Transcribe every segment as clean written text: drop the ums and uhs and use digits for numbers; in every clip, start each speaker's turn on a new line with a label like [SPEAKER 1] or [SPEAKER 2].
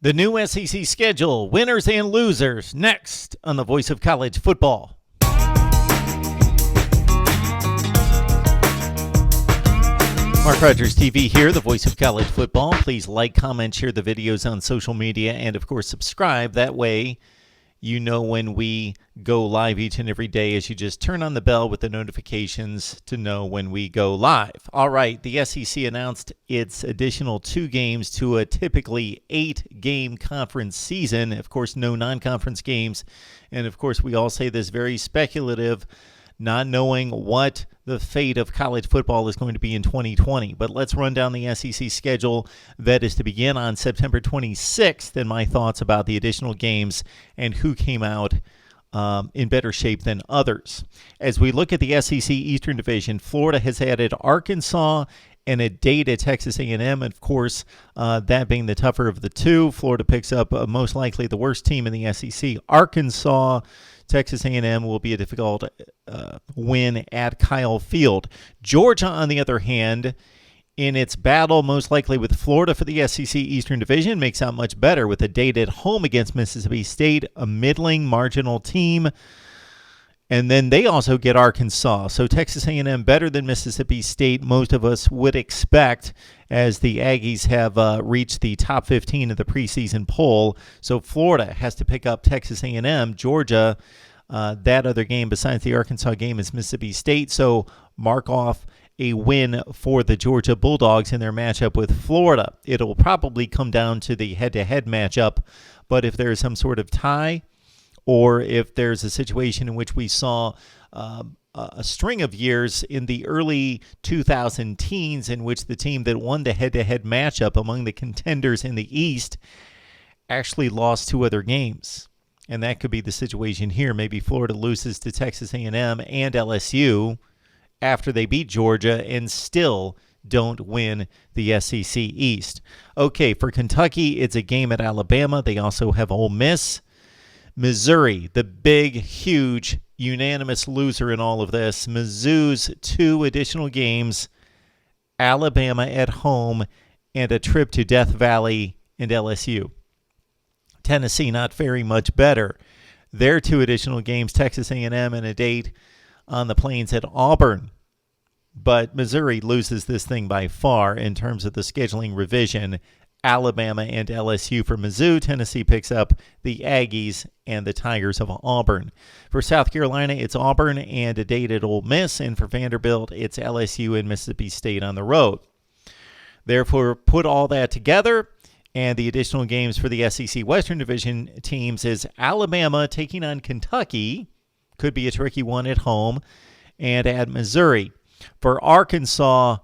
[SPEAKER 1] The new SEC schedule, winners and losers, next on the Voice of College Football. MarkRogersTV here, the Voice of College Football. Please like, comment, share the videos on social media, and of course subscribe. That way you know when we go live each and every day as you just turn on the bell with the notifications to know when we go live. All right, the SEC announced its additional 2 games to a typically 8-game conference season. Of course, no non-conference games. And of course, we all say this very speculative, not knowing what the fate of college football is going to be in 2020. But let's run down the SEC schedule that is to begin on September 26th and my thoughts about the additional games and who came out in better shape than others. As we look at the SEC Eastern Division, Florida has added Arkansas and a date at Texas A&M. Of course, that being the tougher of the two, Florida picks up most likely the worst team in the SEC. Arkansas, Texas A&M will be a difficult win at Kyle Field. Georgia, on the other hand, in its battle most likely with Florida for the SEC Eastern Division, makes out much better with a date at home against Mississippi State, a middling marginal team. And then they also get Arkansas. So Texas A&M better than Mississippi State, most of us would expect, as the Aggies have reached the top 15 of the preseason poll. So Florida has to pick up Texas A&M. Georgia, that other game besides the Arkansas game is Mississippi State. So mark off a win for the Georgia Bulldogs in their matchup with Florida. It'll probably come down to the head-to-head matchup, but if there's some sort of tie, or if there's a situation in which we saw a string of years in the early 2000 teens in which the team that won the head-to-head matchup among the contenders in the East actually lost 2 other games. And that could be the situation here. Maybe Florida loses to Texas A&M and LSU after they beat Georgia and still don't win the SEC East. Okay, for Kentucky, it's a game at Alabama. They also have Ole Miss. Missouri, the big, huge, unanimous loser in all of this. Mizzou's 2 additional games, Alabama at home, and a trip to Death Valley and LSU. Tennessee not very much better. Their 2 additional games, Texas A&M, and a date on the plains at Auburn. But Missouri loses this thing by far in terms of the scheduling revision. Alabama and LSU for Mizzou. Tennessee picks up the Aggies and the Tigers of Auburn. For South Carolina, it's Auburn and a date at Ole Miss. And for Vanderbilt, it's LSU and Mississippi State on the road. Therefore, put all that together, and the additional games for the SEC Western Division teams is Alabama taking on Kentucky. Could be a tricky one at home. And at Missouri. For Arkansas,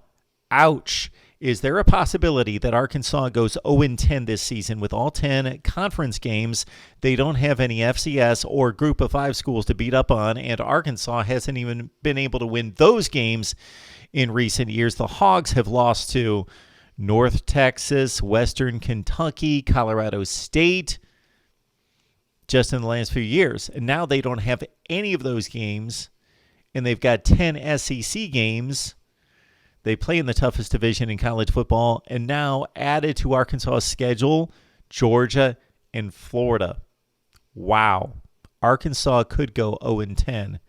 [SPEAKER 1] ouch. Is there a possibility that Arkansas goes 0-10 this season with all 10 conference games? They don't have any FCS or Group of 5 schools to beat up on, and Arkansas hasn't even been able to win those games in recent years. The Hogs have lost to North Texas, Western Kentucky, Colorado State just in the last few years. And now they don't have any of those games, and they've got 10 SEC games. They play in the toughest division in college football, and now added to Arkansas's schedule, Georgia and Florida. Wow. Arkansas could go 0-10.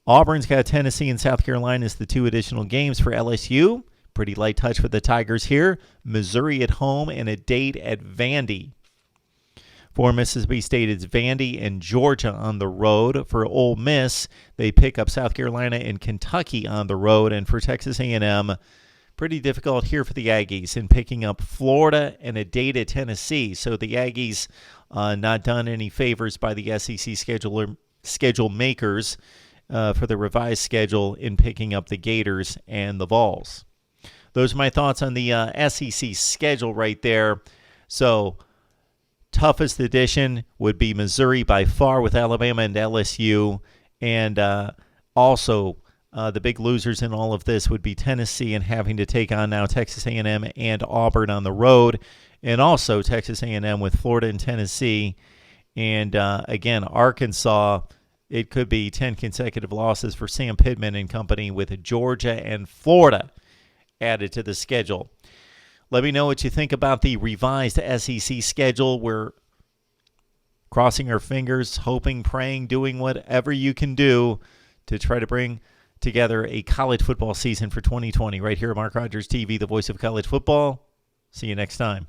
[SPEAKER 1] Auburn's got Tennessee and South Carolina as the 2 additional games for LSU. Pretty light touch for the Tigers here. Missouri at home and a date at Vandy. For Mississippi State, it's Vandy and Georgia on the road. For Ole Miss, they pick up South Carolina and Kentucky on the road. And for Texas A&M, pretty difficult here for the Aggies in picking up Florida and a date at Tennessee. So the Aggies not done any favors by the SEC schedule makers for the revised schedule in picking up the Gators and the Vols. Those are my thoughts on the SEC schedule right there. So toughest edition would be Missouri by far with Alabama and LSU. And also the big losers in all of this would be Tennessee and having to take on now Texas A&M and Auburn on the road. And also Texas A&M with Florida and Tennessee. And again, Arkansas, it could be 10 consecutive losses for Sam Pittman and company with Georgia and Florida added to the schedule. Let me know what you think about the revised SEC schedule. We're crossing our fingers, hoping, praying, doing whatever you can do to try to bring together a college football season for 2020 right here at Mark Rogers TV, the voice of college football. See you next time.